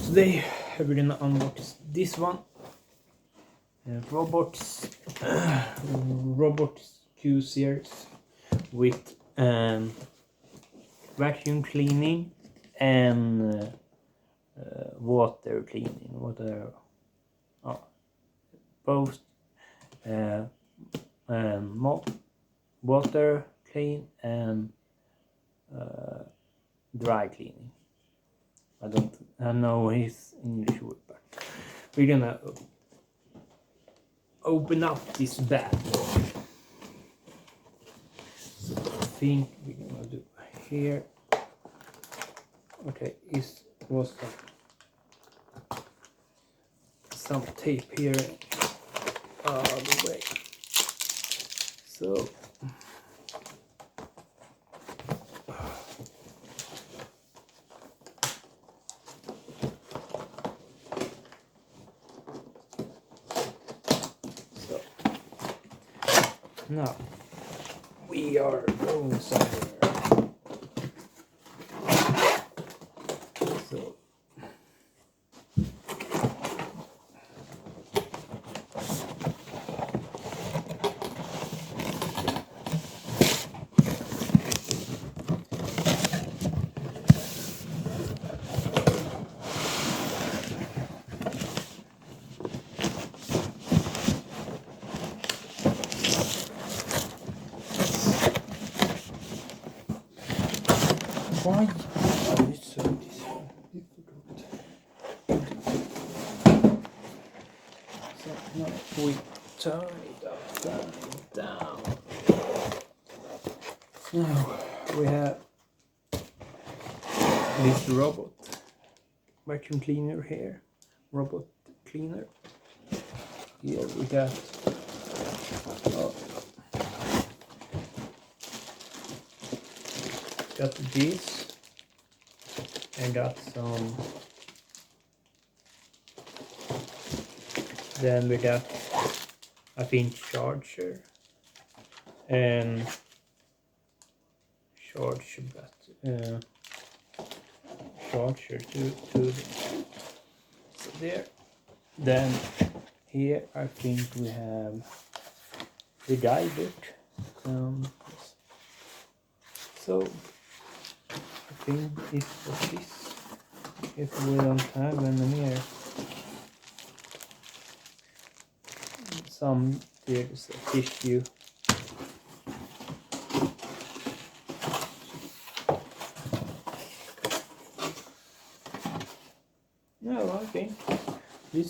Today we're gonna unbox this one, Roborock Q series with vacuum cleaning and water cleaning. Both water clean and dry cleaning. I know his English word, but we're gonna open up this bag. So I think we're gonna do here. Okay, it was some tape here all the way. So now we are going somewhere. So why are you so difficult? So now we turn it down. Now we have this robot vacuum cleaner here, robot cleaner. Here we got this. I got some. Then we got I think charger and charger to so there. Then here I think we have the gadget. So I think it was this, if we don't have any here. Some there's a tissue. No, I think